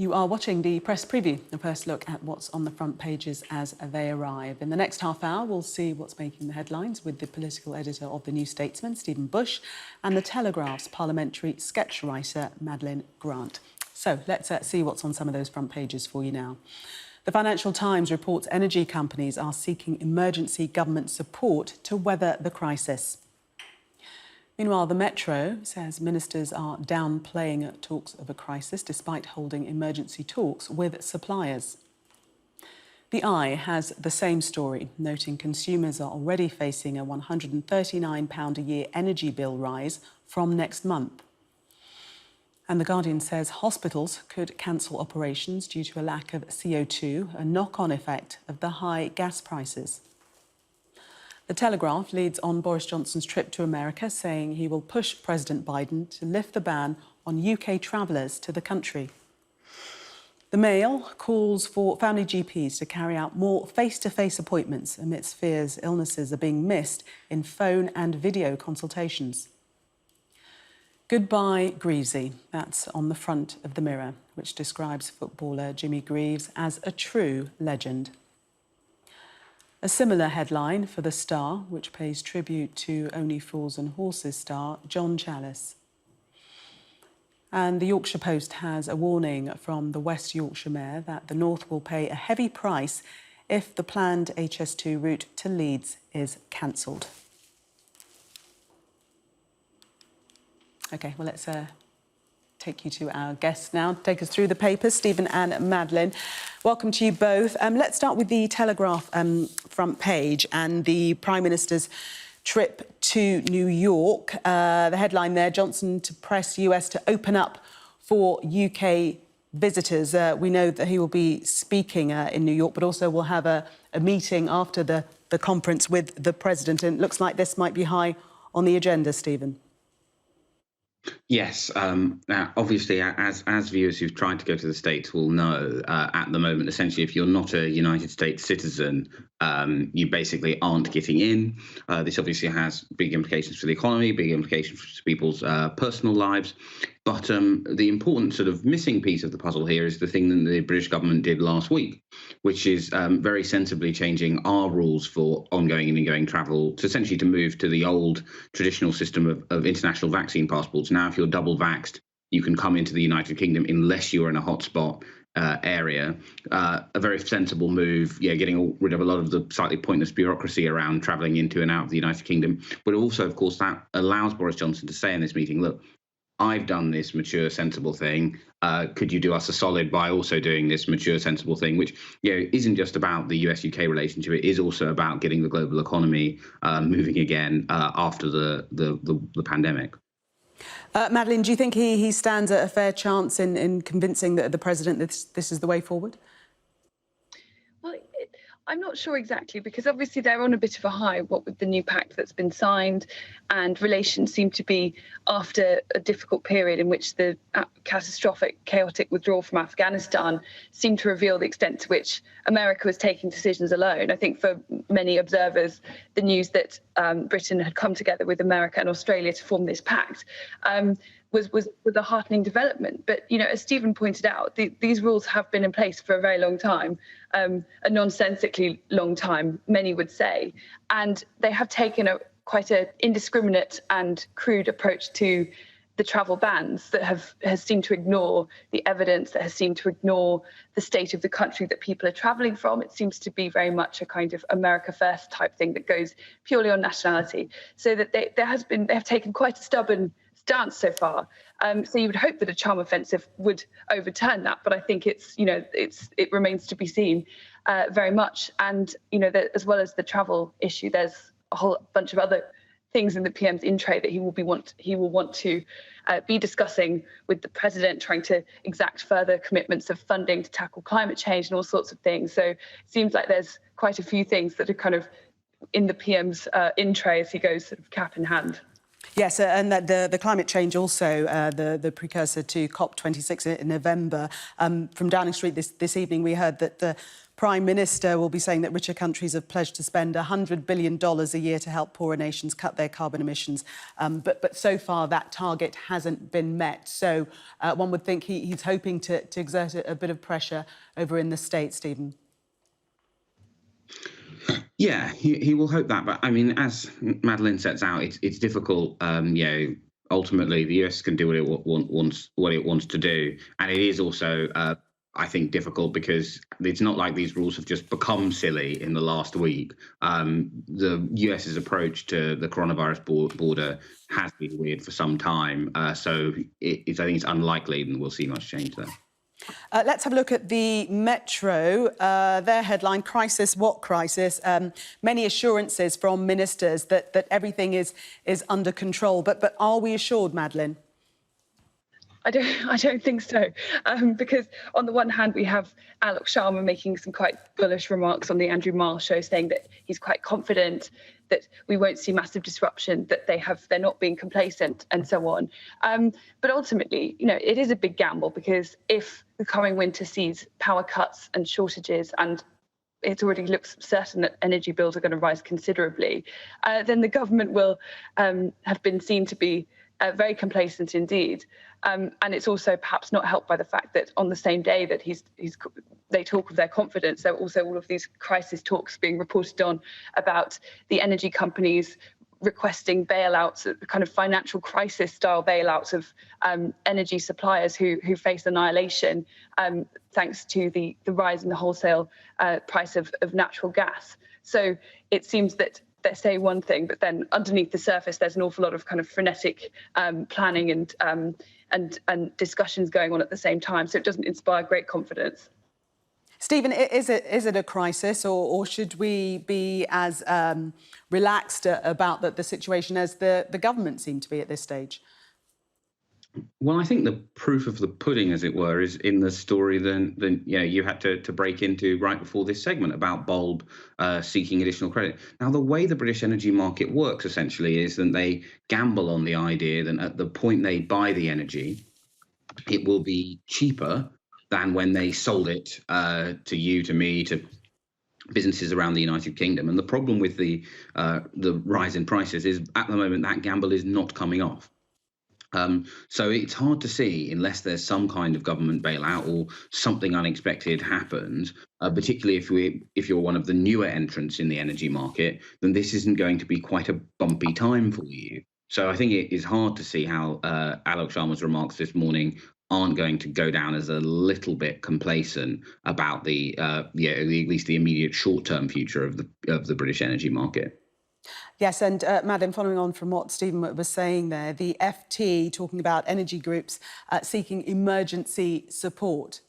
You are watching the press preview, a first look at what's on the front pages as they arrive. In the next half hour, we'll see what's making the headlines with the political editor of the New Statesman, Stephen Bush, and the Telegraph's Parliamentary sketch writer, Madeline Grant. So let's see what's on some of those front pages for you now. The Financial Times reports energy companies are seeking emergency government support to weather the crisis. Meanwhile, the Metro says ministers are downplaying talks of a crisis despite holding emergency talks with suppliers. The Eye has the same story, noting consumers are already facing a £139 a year energy bill rise from next month. And The Guardian says hospitals could cancel operations due to a lack of CO2, a knock-on effect of the high gas prices. The Telegraph leads on Boris Johnson's trip to America, saying he will push President Biden to lift the ban on UK travellers to the country. The Mail calls for family GPs to carry out more face-to-face appointments amidst fears illnesses are being missed in phone and video consultations. Goodbye Greavesy, that's on the front of the Mirror, which describes footballer Jimmy Greaves as a true legend. A similar headline for The Star, which pays tribute to Only Fools and Horses star John Challis. And the Yorkshire Post has a warning from the West Yorkshire Mayor that the North will pay a heavy price if the planned HS2 route to Leeds is cancelled. OK, well, let's take you to our guests now. Take us through the papers, Stephen and Madeline. Welcome to you both. Let's start with the Telegraph front page and the Prime Minister's trip to New York. The headline there, Johnson to press US to open up for UK visitors. We know that he will be speaking in New York, but also will have a meeting after the conference with the President. And it looks like this might be high on the agenda, Stephen. Yes. Now, obviously, as viewers who've tried to go to the States will know, at the moment, essentially, if you're not a United States citizen, you basically aren't getting in. This obviously has big implications for the economy, big implications for people's personal lives. But the important sort of missing piece of the puzzle here is the thing that the British government did last week, which is very sensibly changing our rules for ongoing and ingoing travel to essentially to move to the old traditional system of international vaccine passports. Now, if you're double vaxxed, you can come into the United Kingdom unless you're in a hotspot area. A very sensible move, getting rid of a lot of the slightly pointless bureaucracy around travelling into and out of the United Kingdom. But also, of course, that allows Boris Johnson to say in this meeting, look, I've done this mature, sensible thing. Could you do us a solid by also doing this mature, sensible thing, which isn't just about the US-UK relationship. It is also about getting the global economy moving again after the pandemic. Madeline, do you think he stands a fair chance in convincing the President that this is the way forward? Well, I'm not sure exactly, because obviously they're on a bit of a high, what with the new pact that's been signed, and relations seem to be, after a difficult period in which the catastrophic, chaotic withdrawal from Afghanistan seemed to reveal the extent to which America was taking decisions alone. I think for many observers, the news that Britain had come together with America and Australia to form this pact was a heartening development. But, as Stephen pointed out, these rules have been in place for a very long time, a nonsensically long time, many would say. And they have taken quite an indiscriminate and crude approach to the travel bans that has seemed to ignore the evidence, that has seemed to ignore the state of the country that people are travelling from. It seems to be very much a kind of America First type thing that goes purely on nationality. So that they have taken quite a stubborn stance so far. So you would hope that a charm offensive would overturn that, but I think it remains to be seen very much. And as well as the travel issue, there's a whole bunch of other things in the PM's in tray that he will want to be discussing with the President, trying to exact further commitments of funding to tackle climate change and all sorts of things. So it seems like there's quite a few things that are kind of in the PM's in tray as he goes sort of cap in hand. Yes, and that the climate change also, the precursor to COP26 in November. From Downing Street this evening, we heard that the Prime Minister will be saying that richer countries have pledged to spend $100 billion a year to help poorer nations cut their carbon emissions. But so far, that target hasn't been met. So one would think he's hoping to exert a bit of pressure over in the States, Stephen. Yeah, he will hope that. But I mean, as Madeline sets out, it's difficult. Ultimately, the US can do what it wants to do, and it is also, I think, difficult because it's not like these rules have just become silly in the last week. The US's approach to the coronavirus border has been weird for some time, so I think it's unlikely that we'll see much change there. Let's have a look at the Metro. Their headline, crisis, what crisis? Many assurances from ministers that everything is under control. But are we assured, Madeline? I don't think so, because on the one hand we have Alok Sharma making some quite bullish remarks on the Andrew Marr show, saying that he's quite confident that we won't see massive disruption, that they're not being complacent, and so on. But ultimately, it is a big gamble, because if the coming winter sees power cuts and shortages, and it already looks certain that energy bills are going to rise considerably, then the government will have been seen to be very complacent indeed. And it's also perhaps not helped by the fact that on the same day that they talk of their confidence, there are also all of these crisis talks being reported on about the energy companies requesting bailouts, kind of financial crisis style bailouts of energy suppliers who face annihilation thanks to the rise in the wholesale price of natural gas. So it seems that they say one thing, but then underneath the surface, there's an awful lot of kind of frenetic planning and discussions going on at the same time. So it doesn't inspire great confidence. Stephen, is it a crisis, or should we be as relaxed about the situation as the government seem to be at this stage? Well, I think the proof of the pudding, as it were, is in the story that you had to break into right before this segment about Bulb seeking additional credit. Now, the way the British energy market works essentially is that they gamble on the idea that at the point they buy the energy, it will be cheaper than when they sold it to you, to me, to businesses around the United Kingdom. And the problem with the rise in prices is at the moment that gamble is not coming off. So it's hard to see, unless there's some kind of government bailout or something unexpected happens, particularly if you're one of the newer entrants in the energy market, then this isn't going to be quite a bumpy time for you. So I think it is hard to see how Alok Sharma's remarks this morning aren't going to go down as a little bit complacent about at least the immediate short-term future of the British energy market. Yes, and Madeline, following on from what Stephen was saying there, the FT talking about energy groups seeking emergency support.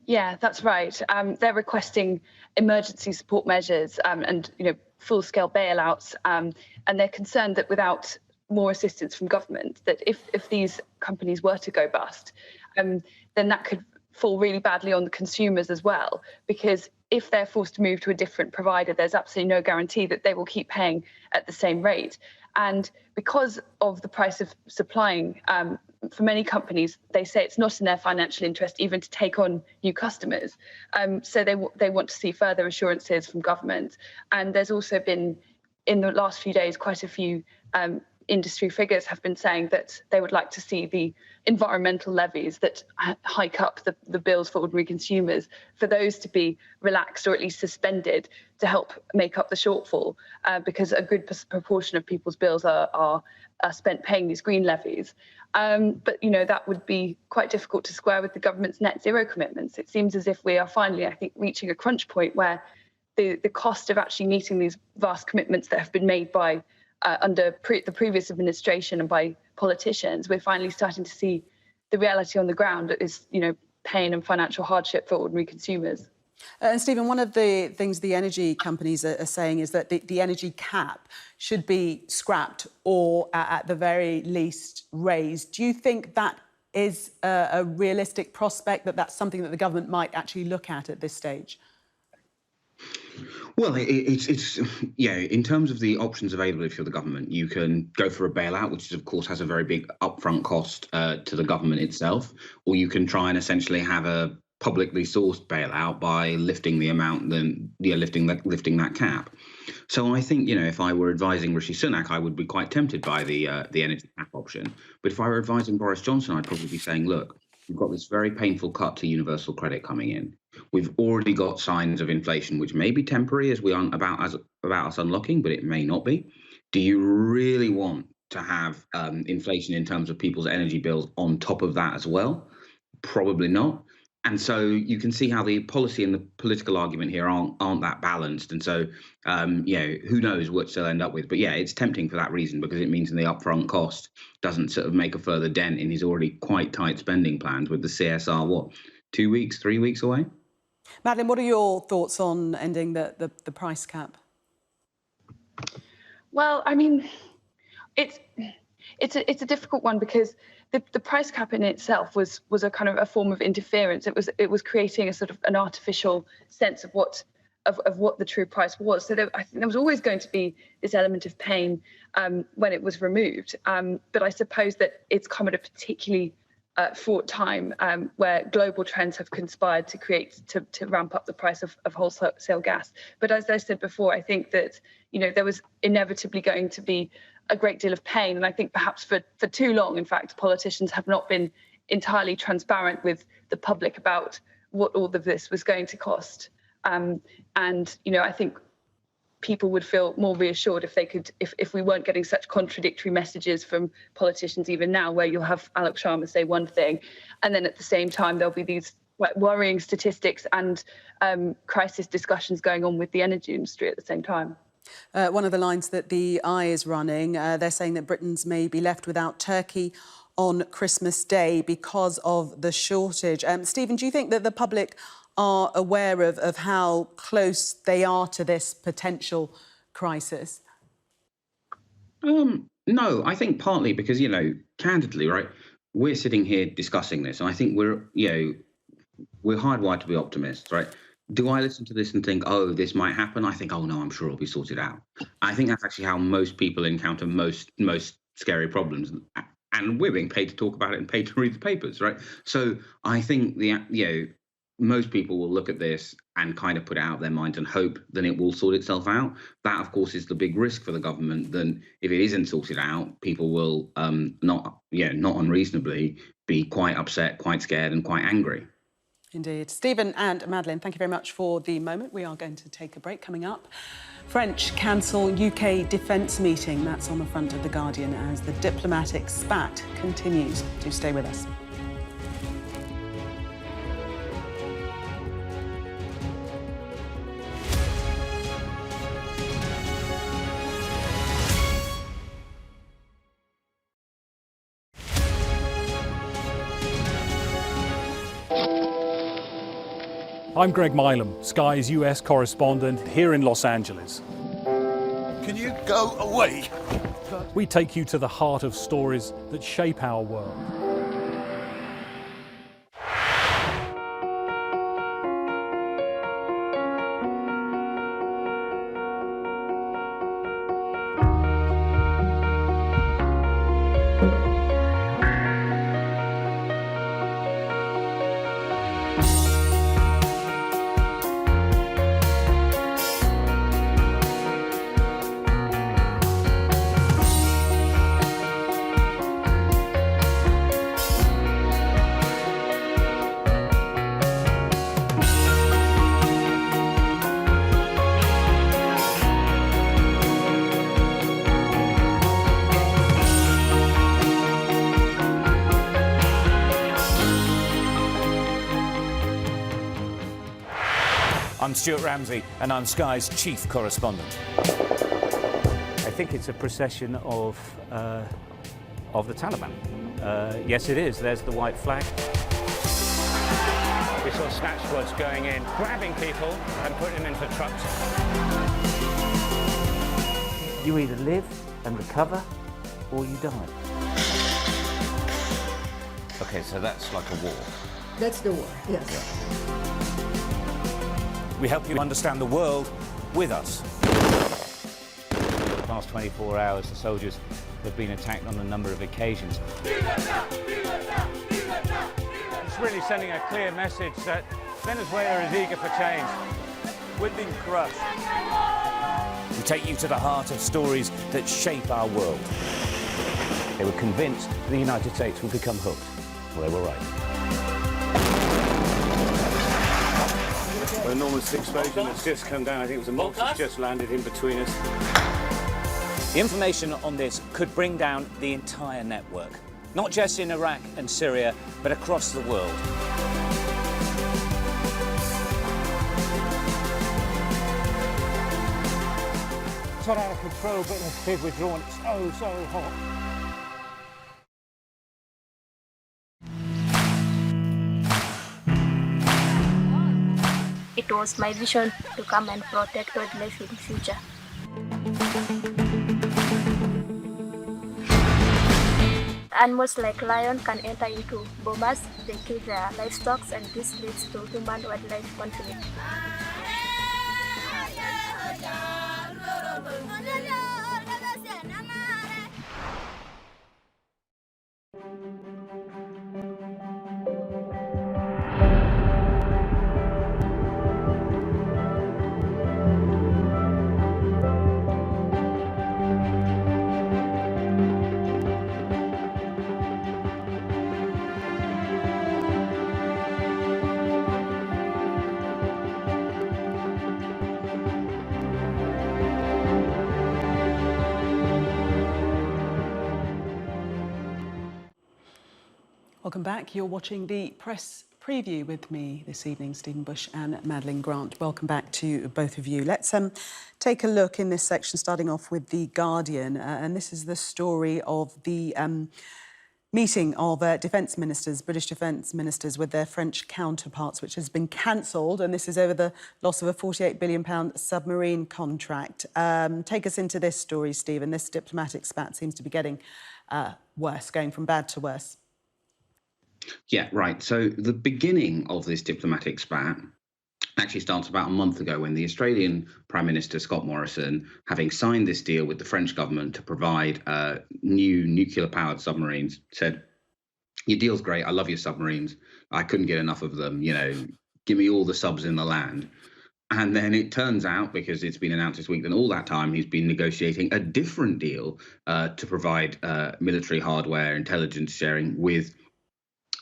Yeah, that's right. They're requesting emergency support measures and full-scale bailouts, and they're concerned that without more assistance from government, that if these companies were to go bust, then that could fall really badly on the consumers as well, because if they're forced to move to a different provider, there's absolutely no guarantee that they will keep paying at the same rate. And because of the price of supplying, for many companies, they say it's not in their financial interest even to take on new customers. So they want to see further assurances from government. And there's also been, in the last few days, quite a few industry figures have been saying that they would like to see the environmental levies that hike up the bills for ordinary consumers, for those to be relaxed or at least suspended to help make up the shortfall, because a good proportion of people's bills are spent paying these green levies. But that would be quite difficult to square with the government's net zero commitments. It seems as if we are finally, I think, reaching a crunch point where the cost of actually meeting these vast commitments that have been made by under the previous administration and by politicians, we're finally starting to see the reality on the ground that is, pain and financial hardship for ordinary consumers. And Stephen, one of the things the energy companies are saying is that the energy cap should be scrapped or at the very least raised. Do you think that is a realistic prospect, that that's something that the government might actually look at this stage? Well, it's in terms of the options available if you're the government, you can go for a bailout, which of course has a very big upfront cost to the government itself, or you can try and essentially have a publicly sourced bailout by lifting the amount, then lifting that cap. So I think, if I were advising Rishi Sunak, I would be quite tempted by the energy cap option. But if I were advising Boris Johnson, I'd probably be saying, look, we've got this very painful cut to universal credit coming in. We've already got signs of inflation, which may be temporary as about us unlocking, but it may not be. Do you really want to have inflation in terms of people's energy bills on top of that as well? Probably not. And so you can see how the policy and the political argument here aren't that balanced. And so, who knows what they'll end up with. But yeah, it's tempting for that reason, because it means in the upfront cost doesn't sort of make a further dent in his already quite tight spending plans, with the CSR, 2 weeks, 3 weeks away? Madeline, what are your thoughts on ending the price cap? Well, I mean, it's a difficult one, because the price cap in itself was a kind of a form of interference. It was creating a sort of an artificial sense of what the true price was. So I think there was always going to be this element of pain when it was removed. But I suppose that it's come at a particularly fraught time where global trends have conspired to ramp up the price of wholesale gas. But as I said before, I think that there was inevitably going to be a great deal of pain, and I think perhaps for too long, in fact, politicians have not been entirely transparent with the public about what all of this was going to cost. And I think people would feel more reassured if we weren't getting such contradictory messages from politicians even now, where you'll have Alok Sharma say one thing, and then at the same time there'll be these worrying statistics and crisis discussions going on with the energy industry at the same time. One of the lines that the Eye is running, they're saying that Britons may be left without turkey on Christmas Day because of the shortage. Stephen, do you think that the public are aware of how close they are to this potential crisis? No, I think partly because, candidly, right, we're sitting here discussing this, and I think we're hardwired to be optimists, right? Do I listen to this and think, oh, this might happen? I think, oh no, I'm sure it'll be sorted out. I think that's actually how most people encounter most scary problems. And we're being paid to talk about it and paid to read the papers, right? So I think most people will look at this and kind of put it out of their minds and hope that it will sort itself out. That, of course, is the big risk for the government. Then if it isn't sorted out, people will not unreasonably be quite upset, quite scared and quite angry. Indeed. Stephen and Madeline, thank you very much for the moment. We are going to take a break. Coming up, French cancel UK defence meeting. That's on the front of The Guardian as the diplomatic spat continues. Do stay with us. I'm Greg Milam, Sky's US correspondent here in Los Angeles. Can you go away? We take you to the heart of stories that shape our world. I'm Stuart Ramsey, and I'm Sky's chief correspondent. I think it's a procession of the Taliban. Yes, it is. There's the white flag. We saw snatch squads going in, grabbing people and putting them into trucks. You either live and recover, or you die. Okay, so that's like a war. That's the war, yes. We help you understand the world with us. For the past 24 hours, the soldiers have been attacked on a number of occasions. It's really sending a clear message that Venezuela is eager for change. We're being crushed. We take you to the heart of stories that shape our world. They were convinced the United States would become hooked. Well, they were right. An enormous explosion that's just come down. I think it was a mortar that's just landed in between us. The information on this could bring down the entire network, not just in Iraq and Syria, but across the world. It's not out of control, but they've withdrawn. It's so hot. It was my vision to come and protect wildlife in the future. Animals like lion can enter into bomas, they kill their livestock, and this leads to human-wildlife conflict. Welcome back. You're watching the press preview with me this evening, Stephen Bush and Madeline Grant. Welcome back to both of you. Let's take a look in this section, starting off with The Guardian. And this is the story of the meeting of defence ministers, British defence ministers, with their French counterparts, which has been cancelled. And this is over the loss of a £48 billion submarine contract. Take us into this story, Stephen. This diplomatic spat seems to be getting worse, going from bad to worse. Yeah, right. So the beginning of this diplomatic spat actually starts about a month ago when the Australian Prime Minister, Scott Morrison, having signed this deal with the French government to provide new nuclear-powered submarines, said, your deal's great, I love your submarines, I couldn't get enough of them, you know, give me all the subs in the land. And then it turns out, because it's been announced this week, that all that time he's been negotiating a different deal to provide military hardware, intelligence sharing with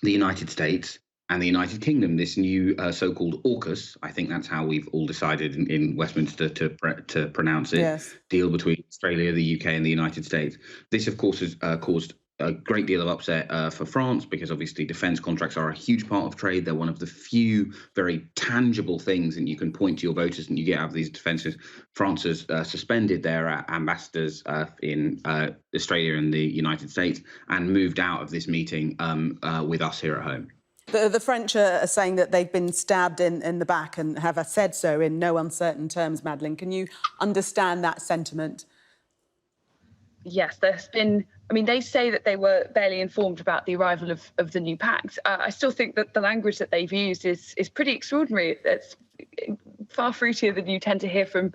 the United States and the United Kingdom, this new so-called AUKUS, I think that's how we've all decided in Westminster to pronounce it, yes, deal between Australia, the UK and the United States. This, of course, has caused a great deal of upset for France, because obviously defence contracts are a huge part of trade. They're one of the few very tangible things that you can point to your voters and you get out of these defences. France has suspended their ambassadors in Australia and the United States and moved out of this meeting with us here at home. The French are saying that they've been stabbed in the back and have said so in no uncertain terms, Madeline. Can you understand that sentiment? Yes, there's been... I mean, they say that they were barely informed about the arrival of the new pact. I still think that the language that they've used is pretty extraordinary. It's far fruitier than you tend to hear from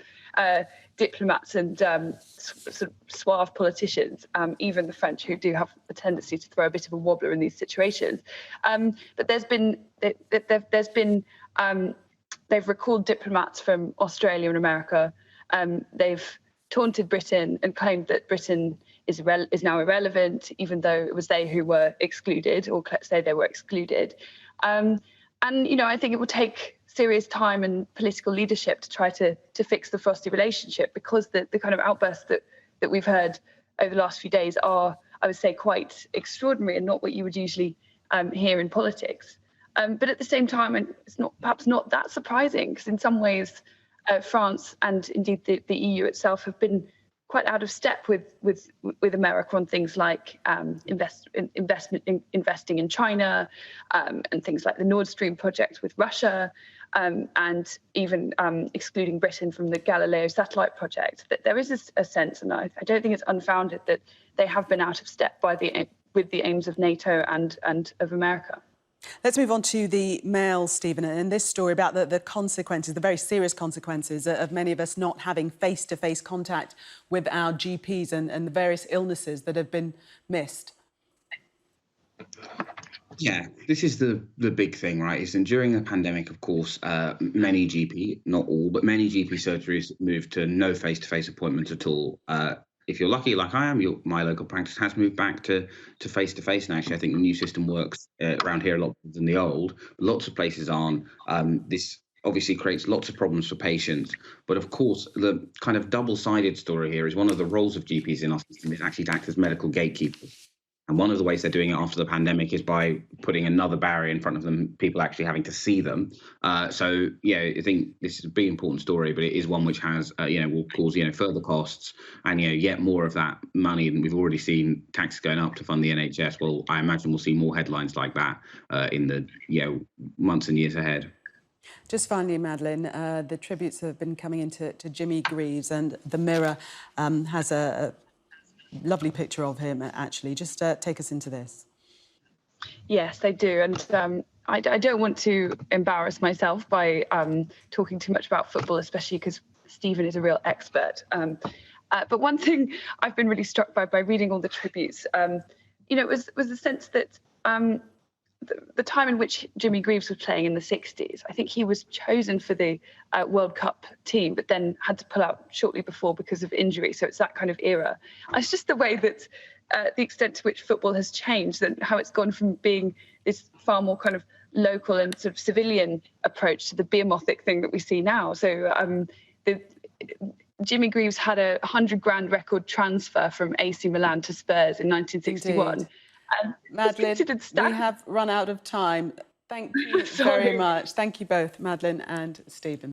diplomats and sort of suave politicians, even the French, who do have a tendency to throw a bit of a wobbler in these situations. But they've recalled diplomats from Australia and America. They've taunted Britain and claimed that Britain is now irrelevant, even though it was they who were excluded, or let's say they were excluded. And, you know, I think it will take serious time and political leadership to try to fix the frosty relationship, because the kind of outbursts that we've heard over the last few days are, I would say, quite extraordinary and not what you would usually hear in politics. But at the same time, and it's perhaps not that surprising, because in some ways, France and indeed the EU itself have been quite out of step with America on things like investing in China, and things like the Nord Stream project with Russia, and even excluding Britain from the Galileo satellite project. That there is a sense, and I don't think it's unfounded, that they have been out of step with the aims of NATO and of America. Let's move on to the Mail, Stephen, and this story about the consequences, the very serious consequences of many of us not having face-to-face contact with our GPs and the various illnesses that have been missed. Yeah, this is the big thing, right? Is that during the pandemic, of course, many GP, not all, but many GP surgeries moved to no face-to-face appointments at all. If you're lucky, like I am, my local practice has moved back to face-to-face. And actually, I think the new system works around here a lot better than the old. Lots of places aren't. This obviously creates lots of problems for patients. But of course, the kind of double-sided story here is one of the roles of GPs in our system is actually to act as medical gatekeepers. And one of the ways they're doing it after the pandemic is by putting another barrier in front of them, people actually having to see them. So, yeah, I think this is a big important story, but it is one which has, will cause, further costs and, yet more of that money. And we've already seen taxes going up to fund the NHS. Well, I imagine we'll see more headlines like that in the, months and years ahead. Just finally, Madeline, the tributes have been coming into Jimmy Greaves, and the Mirror has a lovely picture of him, actually. Just take us into this. Yes, they do. And I don't want to embarrass myself by talking too much about football, especially because Stephen is a real expert. But one thing I've been really struck by reading all the tributes, was the sense that the time in which Jimmy Greaves was playing in the 60s, I think he was chosen for the World Cup team, but then had to pull out shortly before because of injury. So it's that kind of era. It's just the way that the extent to which football has changed and how it's gone from being this far more kind of local and sort of civilian approach to the behemothing thing that we see now. So Jimmy Greaves had a 100 grand record transfer from AC Milan to Spurs in 1961. Indeed. Madeline, we have run out of time. Thank you very much. Thank you both, Madeline and Stephen.